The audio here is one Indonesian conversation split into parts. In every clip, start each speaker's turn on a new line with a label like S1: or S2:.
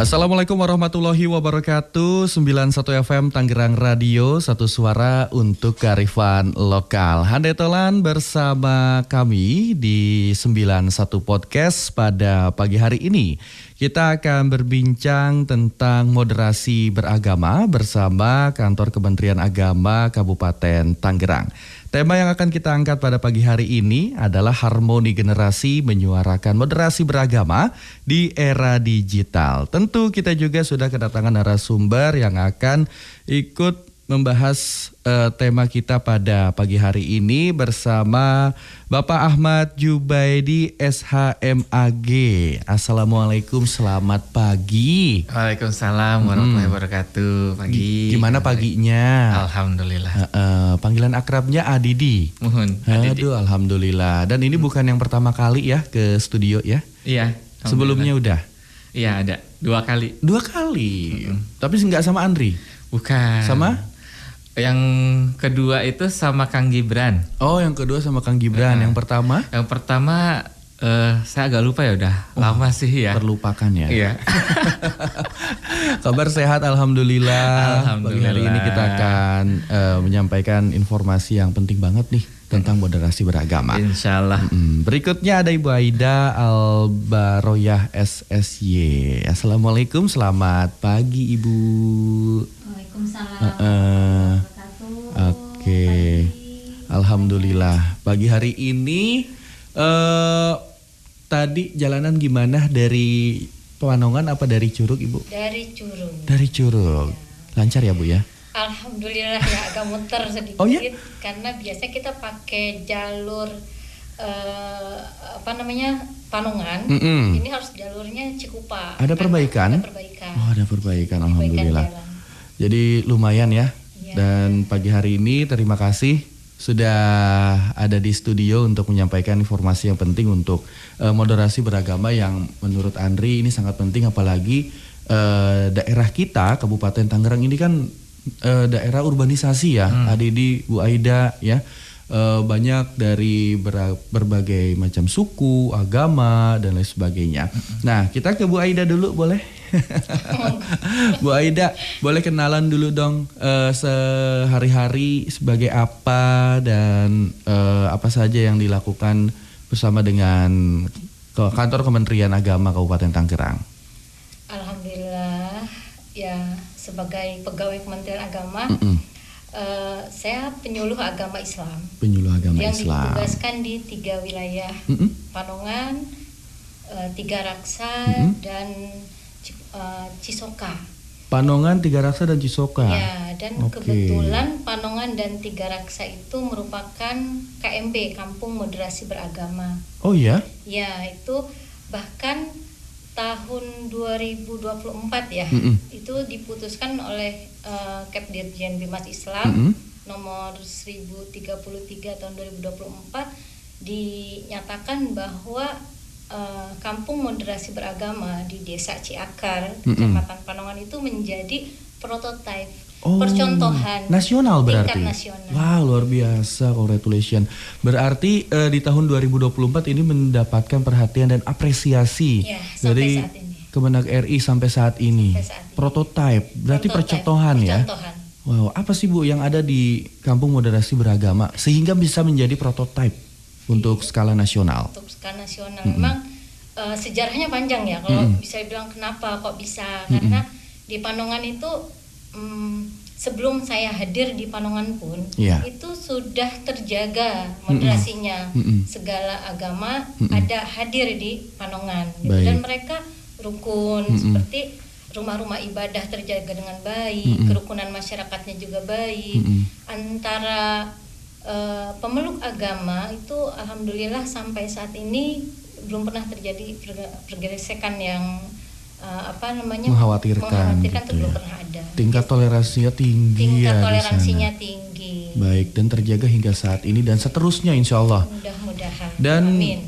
S1: Assalamualaikum warahmatullahi wabarakatuh. 91 FM Tangerang Radio, satu suara untuk kearifan lokal. Handai Tolan bersama kami di 91 Podcast pada pagi hari ini. Kita akan berbincang tentang moderasi beragama bersama Kantor Kementerian Agama Kabupaten Tangerang. Tema yang akan kita angkat pada pagi hari ini adalah harmoni generasi menyuarakan moderasi beragama di era digital. Tentu kita juga sudah kedatangan narasumber yang akan ikut membahas tema kita pada pagi hari ini bersama Bapak Ahmad Jubaidi SHMAG. Assalamualaikum, selamat pagi.
S2: Waalaikumsalam warahmatullahi wabarakatuh. Pagi.
S1: Gimana paginya?
S2: Alhamdulillah.
S1: Panggilan akrabnya Adidi.
S2: Mohon. Adidi.
S1: Aduh, alhamdulillah. Dan ini bukan yang pertama kali ya ke studio ya?
S2: Iya.
S1: Sebelumnya udah?
S2: Iya, ada 2 kali.
S1: 2 kali. Tapi nggak sama Andri?
S2: Bukan.
S1: Sama?
S2: Yang kedua itu sama Kang Gibran.
S1: Oh, yang kedua sama Kang Gibran. Yang pertama?
S2: Yang pertama saya agak lupa ya, udah lama sih ya.
S1: Terlupakan ya.
S2: Iya.
S1: Kabar sehat, alhamdulillah.
S2: Alhamdulillah.
S1: Pagi hari ini kita akan menyampaikan informasi yang penting banget nih tentang moderasi beragama.
S2: Insyaallah.
S1: Berikutnya ada Ibu Aida Albaroyah SSY. Assalamualaikum, selamat pagi Ibu.
S3: Waalaikumsalam.
S1: Oke. Alhamdulillah. Pagi hari ini tadi jalanan gimana, dari Pewanongan apa dari Curug Ibu?
S3: Dari Curug.
S1: Dari Curug. Lancar ya Bu ya?
S3: Alhamdulillah ya, agak muter sedikit.
S1: Oh, ya?
S3: Karena biasanya kita pakai jalur Panongan. Ini harus jalurnya Cikupa.
S1: Ada perbaikan?
S3: Ada perbaikan.
S1: Oh, ada perbaikan, alhamdulillah.
S3: Perbaikan jalan.
S1: Jadi lumayan ya.
S3: Ya.
S1: Dan pagi hari ini terima kasih sudah ada di studio untuk menyampaikan informasi yang penting untuk moderasi beragama yang menurut Andri ini sangat penting, apalagi daerah kita Kabupaten Tangerang ini kan daerah urbanisasi ya. Adidi, Bu Aida ya. Banyak dari berbagai macam suku, agama dan lain sebagainya. Nah, kita ke Bu Aida dulu boleh? Bu Aida, boleh kenalan dulu dong sehari-hari sebagai apa dan apa saja yang dilakukan bersama dengan Kantor Kementerian Agama Kabupaten Tangerang.
S3: Alhamdulillah ya, sebagai pegawai Kementerian Agama. Saya penyuluh agama Islam.
S1: Penyuluh agama
S3: yang
S1: Islam.
S3: ditugaskan di 3 wilayah, Panongan, Tiga Raksa, dan Cisoka.
S1: Panongan, Tiga Raksa dan Cisoka.
S3: Ya, dan kebetulan Panongan dan Tiga Raksa itu merupakan KMB, Kampung Moderasi Beragama.
S1: Oh ya?
S3: Ya, itu bahkan tahun 2024 ya, itu diputuskan oleh Kepdirjen Bimas Islam nomor 1033 tahun 2024, dinyatakan bahwa Kampung Moderasi Beragama di Desa Ciakar, Kecamatan Panongan itu menjadi prototipe, percontohan
S1: nasional berarti.
S3: Tingkat nasional.
S1: Wah, luar biasa, congratulations. Berarti di tahun 2024 ini mendapatkan perhatian dan apresiasi dari Kemenag RI sampai saat ini. Prototipe, berarti percontohan ya. Wow, apa sih Bu yang ada di Kampung Moderasi Beragama sehingga bisa menjadi prototipe untuk skala nasional?
S3: Untuk skala nasional memang sejarahnya panjang ya. Kalau bisa bilang kenapa kok bisa, karena di Panongan itu sebelum saya hadir di Panongan pun itu sudah terjaga moderasinya. Segala agama ada hadir di Panongan gitu. Dan mereka rukun, seperti rumah-rumah ibadah terjaga dengan baik, kerukunan masyarakatnya juga baik. Antara pemeluk agama itu alhamdulillah sampai saat ini belum pernah terjadi pergesekan yang mengkhawatirkan
S1: gitu
S3: belum
S1: ya.
S3: pernah ada.
S1: Tingkat toleransinya tinggi.
S3: Tingkat
S1: ya
S3: toleransinya
S1: di sana.
S3: tinggi.
S1: Baik, dan terjaga hingga saat ini dan seterusnya insya Allah.
S3: Mudah-mudahan.
S1: Dan
S3: amin.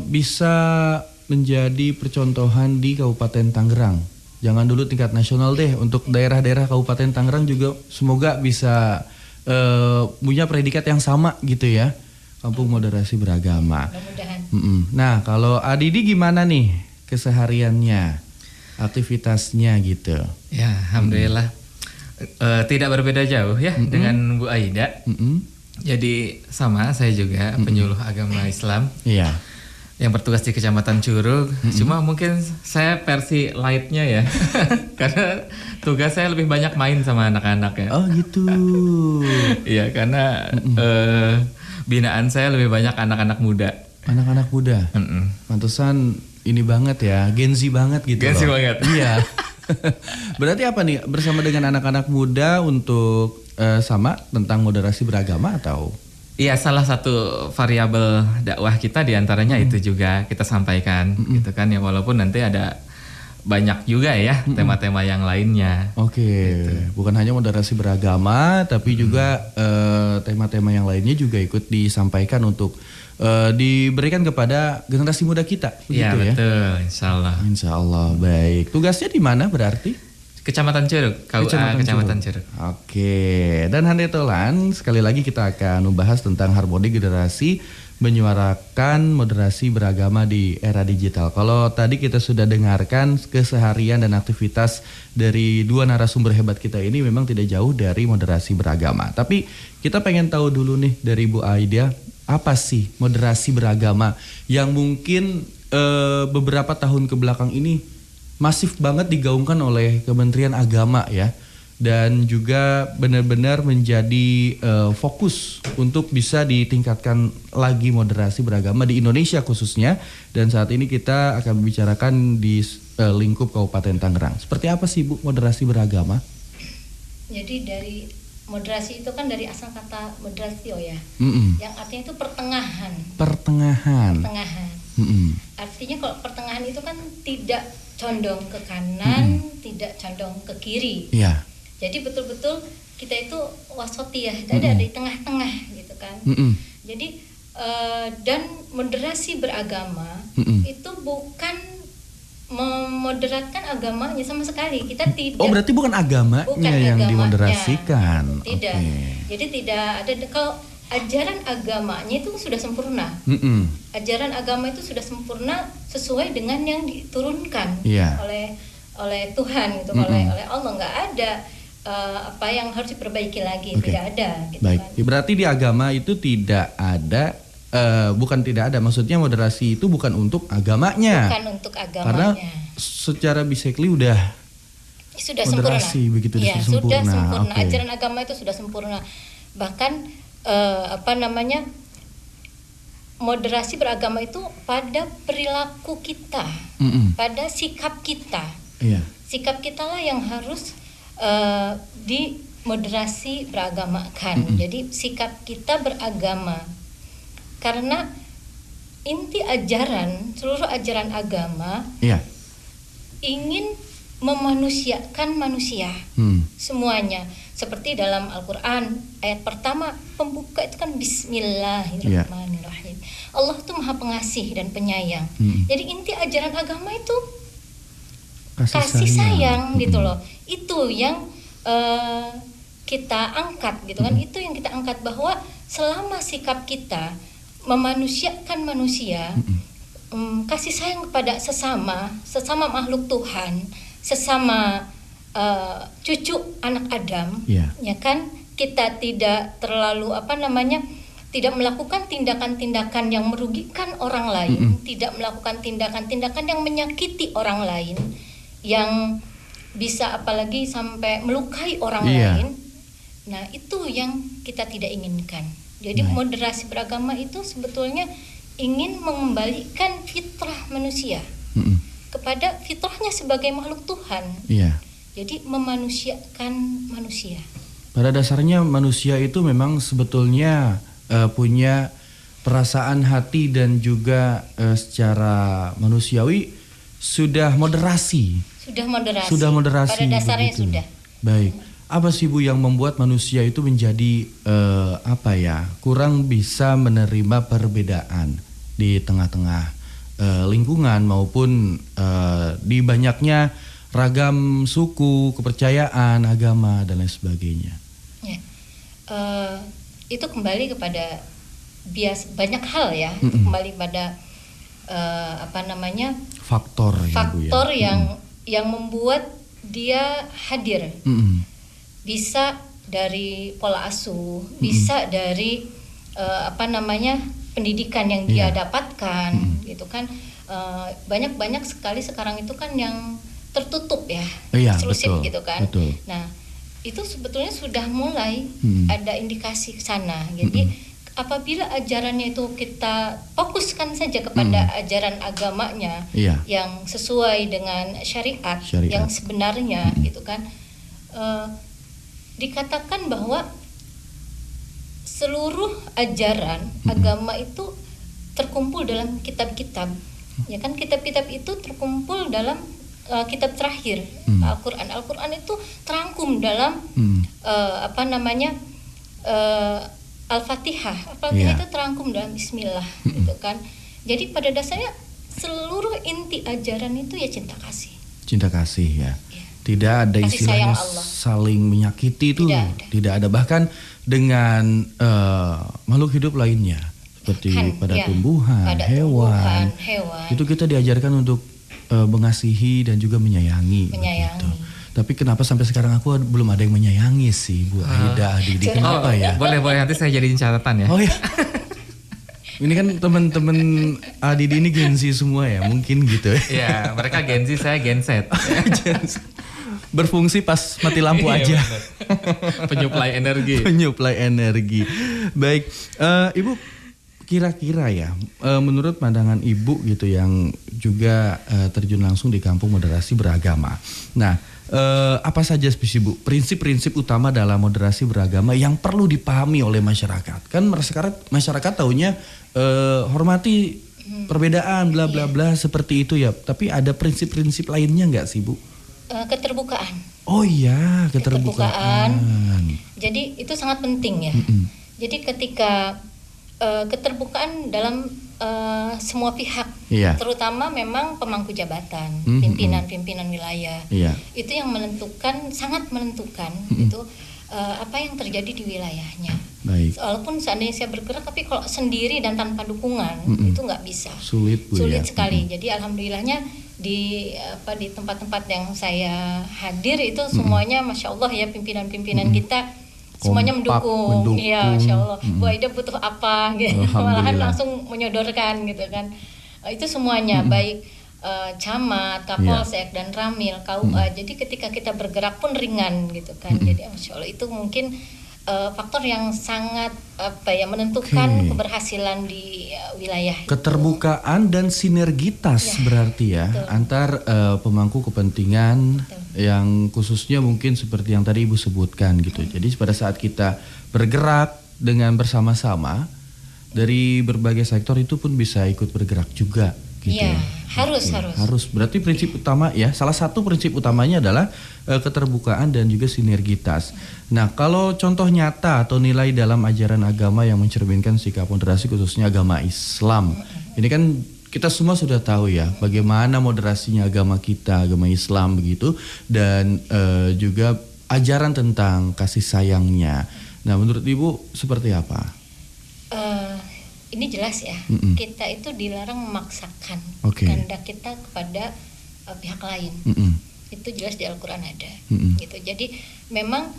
S1: Bisa menjadi percontohan di Kabupaten Tangerang. Jangan dulu tingkat nasional deh, untuk daerah-daerah Kabupaten Tangerang juga semoga bisa punya predikat yang sama gitu ya. Kampung Moderasi Beragama.
S3: Mudah-mudahan.
S1: Nah, kalau Adidi gimana nih kesehariannya? aktivitasnya gitu.
S2: Ya, alhamdulillah. Tidak berbeda jauh ya dengan Bu Aida. Jadi sama, saya juga penyuluh agama Islam.
S1: Iya.
S2: Yang bertugas di Kecamatan Curug. Cuma mungkin saya versi lightnya ya. Karena tugas saya lebih banyak main sama anak-anak ya.
S1: Oh gitu.
S2: Iya, karena binaan saya lebih banyak anak-anak muda.
S1: Anak-anak muda. Pantesan ini banget ya, Gen Z banget gitu.
S2: Gen Z banget.
S1: Iya. Berarti apa nih, bersama dengan anak-anak muda untuk sama tentang moderasi beragama atau?
S2: Iya, salah satu variabel dakwah kita diantaranya itu juga kita sampaikan gitu kan ya, walaupun nanti ada banyak juga ya tema-tema yang lainnya.
S1: Oke, gitu. Bukan hanya moderasi beragama tapi juga tema-tema yang lainnya juga ikut disampaikan untuk diberikan kepada generasi muda kita.
S2: Iya betul, insya Allah.
S1: Insya Allah, baik. Tugasnya di mana berarti?
S2: Kecamatan Curug, Kecamatan Curug.
S1: Oke, dan Hande Tolan, sekali lagi kita akan membahas tentang harmoni generasi menyuarakan moderasi beragama di era digital. Kalau tadi kita sudah dengarkan keseharian dan aktivitas dari dua narasumber hebat kita ini memang tidak jauh dari moderasi beragama. Tapi kita pengen tahu dulu nih dari Bu Aida, apa sih moderasi beragama yang mungkin beberapa tahun ke belakang ini masif banget digaungkan oleh Kementerian Agama ya, dan juga benar-benar menjadi fokus untuk bisa ditingkatkan lagi moderasi beragama di Indonesia khususnya, dan saat ini kita akan membicarakan di lingkup Kabupaten Tangerang. Seperti apa sih Bu moderasi beragama?
S3: Jadi dari moderasi itu kan dari asal kata moderatio ya, yang artinya itu pertengahan.
S1: Pertengahan.
S3: Artinya kalau pertengahan itu kan tidak condong ke kanan, tidak condong ke kiri.
S1: Iya.
S3: Jadi betul-betul kita itu wasatiyah, ada di tengah-tengah gitu kan. Jadi dan moderasi beragama itu bukan memoderatkan agamanya sama sekali. Kita tidak.
S1: Oh, berarti bukan agamanya yang dimoderasikan.
S3: Tidak. Jadi tidak ada, kalau ajaran agamanya itu sudah sempurna. Ajaran agama itu sudah sempurna sesuai dengan yang diturunkan oleh Tuhan gitu, oleh Allah. Nggak ada apa yang harus diperbaiki lagi, tidak ada. Gitu.
S1: Baik.
S3: Kan.
S1: Berarti di agama itu tidak ada, bukan tidak ada. Maksudnya moderasi itu bukan untuk agamanya.
S3: Bukan untuk agamanya.
S1: Karena secara basically sudah
S3: moderasi
S1: sempurna. Begitu
S3: ya, sudah sempurna.
S1: Okay.
S3: Ajaran agama itu sudah sempurna. Bahkan moderasi beragama itu pada perilaku kita, pada sikap kita. Sikap kita lah yang harus dimoderasi beragamakan. Jadi sikap kita beragama, karena inti ajaran, seluruh ajaran agama ingin memanusiakan manusia semuanya. Seperti dalam Al-Quran ayat pertama pembuka itu kan Bismillahirrahmanirrahim. Allah itu maha pengasih dan penyayang. Jadi inti ajaran agama itu kasih sayang gitu loh. Itu yang kita angkat gitu kan. Itu yang kita angkat, bahwa selama sikap kita memanusiakan manusia, kasih sayang kepada sesama makhluk Tuhan, sesama cucu anak Adam, ya kan, kita tidak terlalu tidak melakukan tindakan-tindakan yang merugikan orang lain, tidak melakukan tindakan-tindakan yang menyakiti orang lain, yang bisa apalagi sampai melukai orang lain. Nah, itu yang kita tidak inginkan. Jadi moderasi beragama itu sebetulnya ingin mengembalikan fitrah manusia kepada fitrahnya sebagai makhluk Tuhan. Jadi memanusiakan manusia.
S1: Pada dasarnya manusia itu memang sebetulnya punya perasaan hati dan juga secara manusiawi sudah moderasi. Sudah moderasi.
S3: Pada dasarnya
S1: begitu.
S3: sudah.
S1: Baik. Apa sih Bu yang membuat manusia itu menjadi kurang bisa menerima perbedaan di tengah-tengah lingkungan maupun di banyaknya ragam suku, kepercayaan, agama dan lain sebagainya?
S3: Itu kembali kepada banyak hal ya. Itu kembali pada faktor
S1: ya, Bu, ya?
S3: yang yang membuat dia hadir. Bisa dari pola asuh, bisa dari pendidikan yang dia dapatkan, gitu kan. Banyak sekali sekarang itu kan yang tertutup ya, eksklusif gitu kan. Betul. Nah, itu sebetulnya sudah mulai ada indikasi ke sana. Jadi apabila ajarannya itu kita fokuskan saja kepada ajaran agamanya yang sesuai dengan syariat. Yang sebenarnya gitu kan, dikatakan bahwa seluruh ajaran agama itu terkumpul dalam kitab-kitab. Ya kan, kitab-kitab itu terkumpul dalam kitab terakhir, Al-Quran. Al-Quran itu terangkum dalam Al-Fatihah. Al-Fatihah itu terangkum dalam Bismillah, gitu kan. Jadi pada dasarnya seluruh inti ajaran itu ya cinta kasih.
S1: Cinta kasih ya. Tidak ada istilahnya saling menyakiti itu, tidak ada. Bahkan dengan makhluk hidup lainnya seperti pada tumbuhan, hewan. Itu kita diajarkan untuk mengasihi dan juga menyayangi. Begitu. Tapi kenapa sampai sekarang aku belum ada yang menyayangi sih, Bu Aida, Didi? Kenapa ya?
S2: Boleh nanti saya jadiin catatan ya.
S1: Oh ya. Ini kan teman-teman Didi ini Gen Z semua ya, mungkin gitu ya.
S2: Iya, mereka Gen Z, saya Gen Z.
S1: Berfungsi pas mati lampu aja.
S2: Penyuplai energi. Baik, Ibu, kira-kira ya, menurut pandangan Ibu gitu yang juga terjun langsung di kampung moderasi beragama. Nah, apa saja sih Bu prinsip-prinsip utama dalam moderasi beragama yang perlu dipahami oleh masyarakat? Kan masyarakat taunya hormati perbedaan bla bla bla seperti itu ya. Tapi ada prinsip-prinsip lainnya nggak sih Bu?
S3: Keterbukaan.
S1: Oh iya, keterbukaan.
S3: Jadi itu sangat penting ya. Jadi ketika keterbukaan dalam semua pihak, terutama memang pemangku jabatan, pimpinan wilayah, itu yang sangat menentukan itu apa yang terjadi di wilayahnya. Baik. Walaupun seandainya saya bergerak, tapi kalau sendiri dan tanpa dukungan itu nggak bisa. Sulit sekali. Jadi alhamdulillahnya di tempat-tempat yang saya hadir itu semuanya, masya Allah ya, pimpinan-pimpinan kita semuanya mendukung. Iya, Masya Allah. Bu Aida butuh apa gitu. Malahan langsung menyodorkan gitu kan. Itu semuanya baik camat, Kapolsek dan Ramil, KUA. Jadi ketika kita bergerak pun ringan gitu kan. Jadi Masya Allah itu mungkin faktor yang sangat menentukan keberhasilan di wilayah.
S1: Keterbukaan dan sinergitas berarti ya, antar pemangku kepentingan yang khususnya mungkin seperti yang tadi Ibu sebutkan gitu. Jadi pada saat kita bergerak dengan bersama-sama dari berbagai sektor itu pun bisa ikut bergerak juga gitu.
S3: Iya, harus. Berarti prinsip utama ya, salah satu prinsip utamanya adalah keterbukaan dan juga sinergitas. Nah, kalau contoh nyata atau nilai dalam ajaran agama yang mencerminkan sikap moderasi khususnya agama Islam. Ini kan kita semua sudah tahu ya bagaimana moderasinya agama kita, agama Islam begitu, dan juga ajaran tentang kasih sayangnya. Nah, menurut Ibu seperti apa? Ini jelas ya, kita itu dilarang memaksakan kehendak kita kepada pihak lain. Itu jelas di Al-Quran ada. Gitu. Jadi memang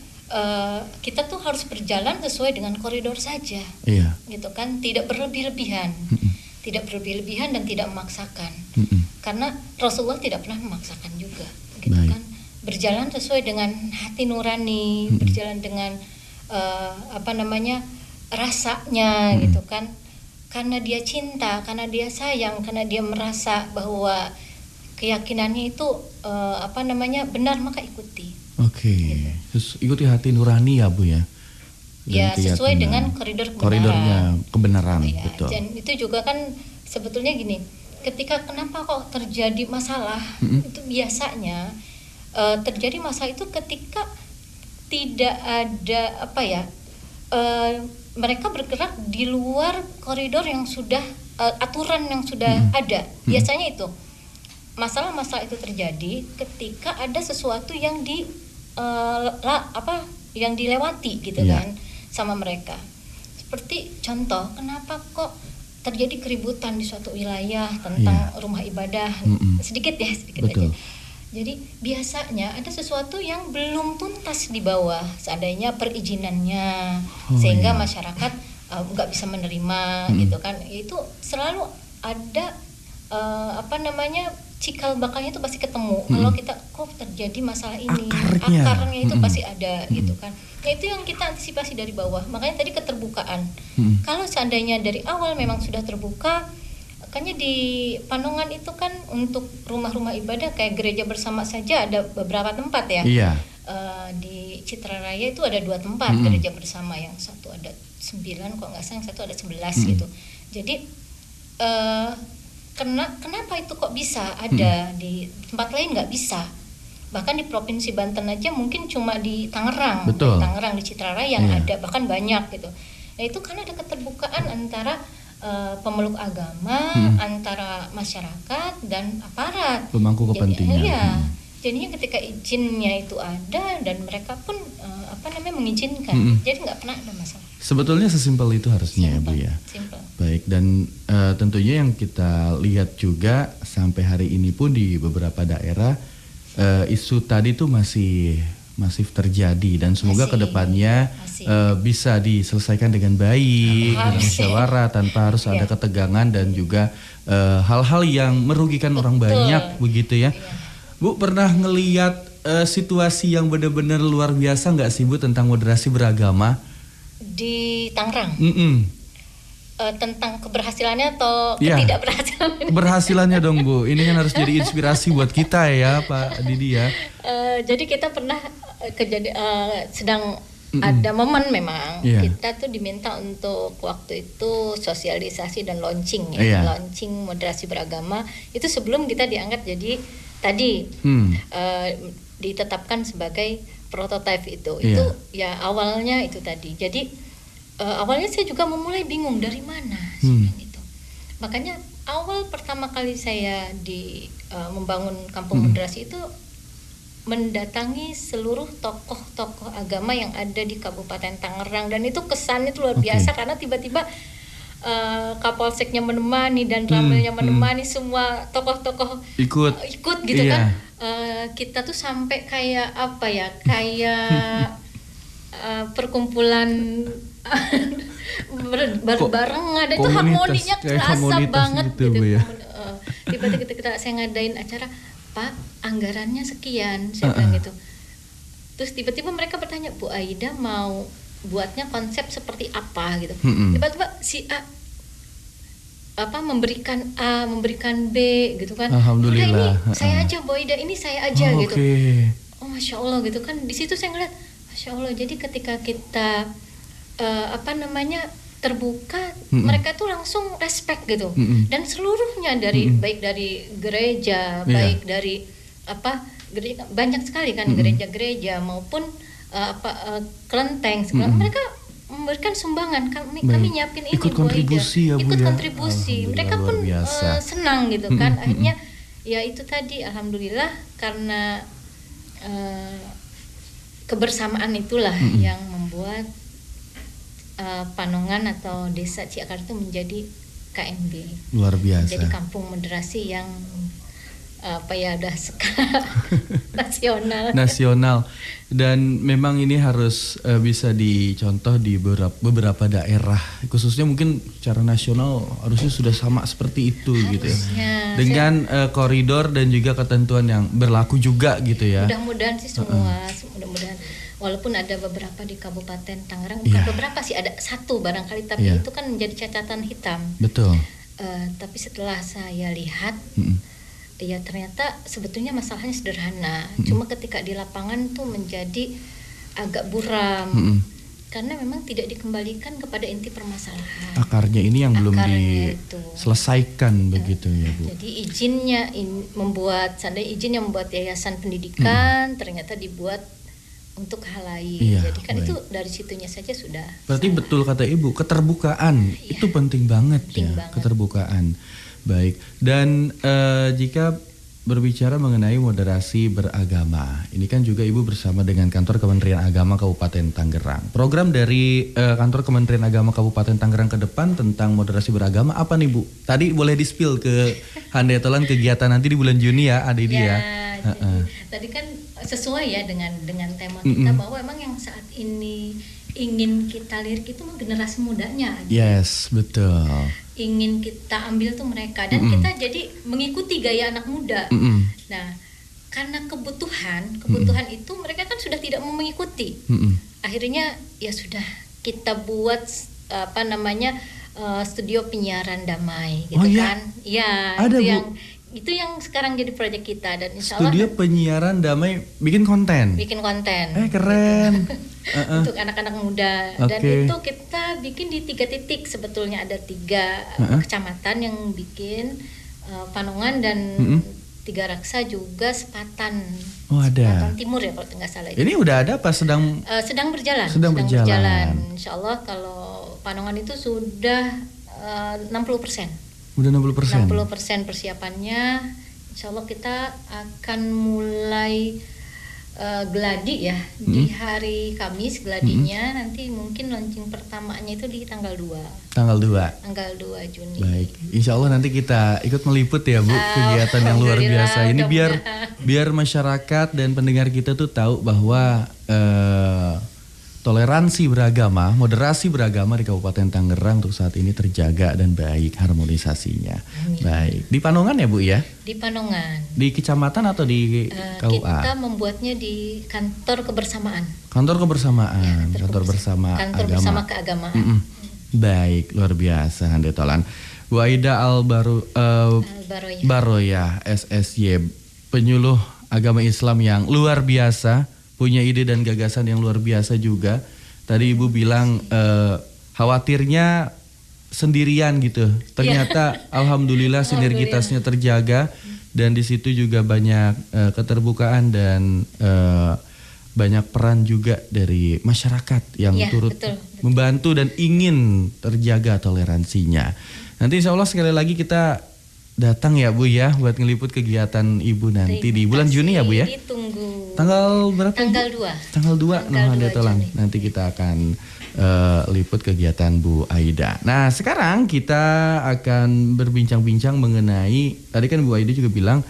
S3: kita tuh harus berjalan sesuai dengan koridor saja, gitu kan, tidak berlebih-lebihan. Tidak berlebih-lebihan dan tidak memaksakan. Karena Rasulullah tidak pernah memaksakan juga, gitu kan. Berjalan sesuai dengan hati nurani, berjalan dengan rasanya, gitu kan. Karena dia cinta, karena dia sayang, karena dia merasa bahwa keyakinannya itu benar, maka ikuti.
S1: Gitu. Ikuti hati nurani ya Bu ya.
S3: Ya, sesuai dengan koridornya
S1: kebenaran.
S3: Ya,
S1: betul.
S3: Dan itu juga kan sebetulnya gini, ketika kenapa kok terjadi masalah, itu biasanya terjadi masalah itu ketika tidak ada mereka bergerak di luar koridor yang sudah aturan yang sudah ada. Biasanya itu masalah-masalah itu terjadi ketika ada sesuatu yang yang dilewati gitu kan sama mereka. Seperti contoh, kenapa kok terjadi keributan di suatu wilayah tentang rumah ibadah? Sedikit aja. Jadi biasanya ada sesuatu yang belum tuntas di bawah, seandainya perizinannya, sehingga masyarakat nggak bisa menerima gitu kan. Itu selalu ada cikal bakalnya itu pasti ketemu. Kalau kita kok terjadi masalah ini, akarnya itu pasti ada gitu kan. Nah, itu yang kita antisipasi dari bawah. Makanya tadi keterbukaan. Kalau seandainya dari awal memang sudah terbuka, makanya di Panongan itu kan untuk rumah-rumah ibadah kayak gereja bersama saja ada beberapa tempat ya.
S2: Iya.
S3: Di Citra Raya itu ada 2 tempat gereja bersama, yang satu ada 9 kok nggak salah, yang satu ada 11 gitu. Jadi kenapa itu kok bisa ada di tempat lain nggak bisa? Bahkan di Provinsi Banten aja mungkin cuma di Tangerang.
S2: Betul.
S3: Di Tangerang, di Citra Raya yang ada, bahkan banyak gitu. Nah itu karena ada keterbukaan antara pemeluk agama, antara masyarakat dan aparat,
S2: pemangku kepentingan.
S3: Iya, jadinya ketika izinnya itu ada dan mereka pun mengizinkan, jadi nggak pernah ada masalah.
S2: Sebetulnya sesimpel itu harusnya, Bu ya.
S3: Simple.
S2: Baik, dan tentunya yang kita lihat juga sampai hari ini pun di beberapa daerah isu tadi tuh masih terjadi, dan semoga kedepannya bisa diselesaikan dengan baik, dengan musyawarah, tanpa harus ada ketegangan dan juga hal-hal yang merugikan orang banyak begitu ya. Bu, pernah ngelihat situasi yang benar-benar luar biasa nggak sih Bu tentang moderasi beragama
S3: di Tangerang? Tentang keberhasilannya atau ketidakberhasilannya?
S2: Keberhasilannya dong Bu, ini kan harus jadi inspirasi buat kita ya Pak Didi ya.
S3: Jadi kita pernah sedang ada momen memang kita tuh diminta untuk waktu itu sosialisasi dan launching launching moderasi beragama itu sebelum kita diangkat jadi tadi ditetapkan sebagai prototipe itu ya awalnya itu tadi. Jadi awalnya saya juga memulai bingung dari mana gitu. Makanya awal pertama kali saya membangun kampung moderasi itu mendatangi seluruh tokoh-tokoh agama yang ada di Kabupaten Tangerang, dan itu kesannya itu luar biasa karena tiba-tiba Kapolseknya menemani dan Ramelnya menemani, semua tokoh-tokoh ikut gitu kan. Kita tuh sampai kayak apa ya, kayak perkumpulan bareng ada itu harmoninya kerasa banget gitu. Tiba-tiba kita saya ngadain acara, Pak, anggarannya sekian, saya bilang gitu. Terus tiba-tiba mereka bertanya, Bu Aida mau buatnya konsep seperti apa gitu. Tiba-tiba si A memberikan A, memberikan B gitu kan.
S2: Alhamdulillah.
S3: Ini saya aja Bu Aida, ini saya aja gitu. Oh Masya Allah gitu kan. Di situ saya ngeliat, Masya Allah. Jadi ketika kita terbuka, mereka tuh langsung respect gitu. Dan seluruhnya baik dari gereja, baik dari gereja, banyak sekali kan gereja-gereja maupun kelenteng segala, mereka memberikan sumbangan. Kami nyiapin ini,
S2: ikut kontribusi ya Bu,
S3: ikut kontribusi. Mereka pun senang gitu kan. Akhirnya ya itu tadi, alhamdulillah karena kebersamaan itulah yang membuat Panongan atau Desa Ciakar itu menjadi KMB.
S2: Luar biasa.
S3: Jadi kampung moderasi yang udah skala
S2: nasional. Dan memang ini harus bisa dicontoh di beberapa daerah, khususnya mungkin secara nasional harusnya sudah sama seperti itu gitu ya. Dengan koridor dan juga ketentuan yang berlaku juga gitu ya.
S3: Mudah-mudahan sih semua, mudah-mudahan. Walaupun ada beberapa di Kabupaten Tangerang, bukan beberapa sih, ada satu barangkali, tapi itu kan menjadi catatan hitam.
S2: Betul.
S3: Tapi setelah saya lihat, ya ternyata sebetulnya masalahnya sederhana. Cuma ketika di lapangan tuh menjadi agak buram. Karena memang tidak dikembalikan kepada inti permasalahan.
S2: Akarnya ini yang belum diselesaikan begitu ya Bu.
S3: Jadi seandainya izin yang membuat yayasan pendidikan ternyata dibuat untuk hal lain. Jadi kan itu dari situnya saja sudah.
S2: Berarti betul kata Ibu, keterbukaan itu penting banget. Keterbukaan. Baik. Dan jika berbicara mengenai moderasi beragama, ini kan juga Ibu bersama dengan Kantor Kementerian Agama Kabupaten Tangerang. Program dari Kantor Kementerian Agama Kabupaten Tangerang ke depan tentang moderasi beragama apa nih Bu? Tadi boleh di-spill ke Handetolan kegiatan nanti di bulan Juni ya, Adidi ya.
S3: Tadi kan sesuai ya dengan tema kita bahwa emang yang saat ini ingin kita lirik itu generasi mudanya.
S2: Yes, betul.
S3: Ingin kita ambil tuh mereka dan kita jadi mengikuti gaya anak muda. Nah, karena kebutuhan itu mereka kan sudah tidak mau mengikuti. Akhirnya ya sudah kita buat studio penyiaran damai gitu kan. Ya,
S2: ada,
S3: itu yang sekarang jadi proyek kita dan insya Allah
S2: studio penyiaran damai bikin konten. Keren.
S3: Untuk anak-anak muda. Dan itu kita bikin di 3 titik sebetulnya, ada 3 kecamatan yang bikin, Panongan dan 3 Raksa juga Sepatan. Sepatan Timur ya kalau nggak salah.
S2: Ini udah ada apa sedang
S3: berjalan.
S2: Sedang berjalan.
S3: Insya Allah kalau Panongan itu sudah 60%.
S2: Udah 60%.
S3: 60% persiapannya. Insya Allah kita akan mulai geladi ya di hari Kamis geladinya. Nanti mungkin launching pertamanya itu di tanggal 2. Tanggal 2 Juni.
S2: Baik. Insya Allah nanti kita ikut meliput ya Bu, kegiatan yang luar biasa ini biar masyarakat dan pendengar kita tuh tahu bahwa toleransi beragama, moderasi beragama di Kabupaten Tangerang untuk saat ini terjaga dan baik harmonisasinya. Baik. Di Panongan ya Bu ya?
S3: Di Panongan.
S2: Di kecamatan atau di KUA?
S3: Kita membuatnya di kantor kebersamaan.
S2: Kantor kebersamaan, ya, kantor bersama
S3: keagamaan.
S2: Baik, luar biasa Hande Tolan. Bu Aida Baroya SSY, penyuluh agama Islam yang luar biasa. Punya ide dan gagasan yang luar biasa juga. Tadi Ibu bilang khawatirnya sendirian gitu. Ternyata alhamdulillah sinergitasnya terjaga dan di situ juga banyak keterbukaan dan banyak peran juga dari masyarakat yang turut membantu dan ingin terjaga toleransinya. Nanti insya Allah sekali lagi kita datang ya Bu ya buat ngeliput kegiatan Ibu nanti di bulan Juni ya Bu ya.
S3: Ditunggu.
S2: Tanggal berapa?
S3: Tanggal 2.
S2: Tanggal 2 nanti kita akan liput kegiatan Bu Aida. Nah, sekarang kita akan berbincang-bincang mengenai, tadi kan Bu Aida juga bilang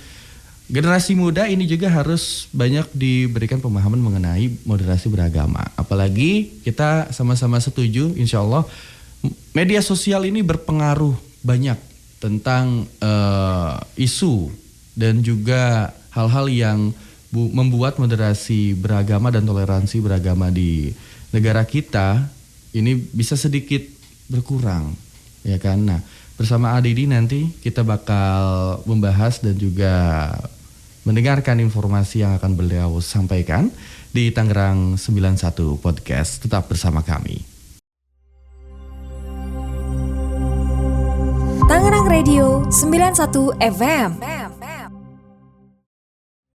S2: generasi muda ini juga harus banyak diberikan pemahaman mengenai moderasi beragama. Apalagi kita sama-sama setuju insya Allah media sosial ini berpengaruh banyak tentang isu dan juga hal-hal yang membuat moderasi beragama dan toleransi beragama di negara kita ini bisa sedikit berkurang, ya kan? Nah, bersama Adidi nanti kita bakal membahas dan juga mendengarkan informasi yang akan beliau sampaikan di Tangerang 91 Podcast. Tetap bersama kami.
S4: Tangerang Radio 91 FM.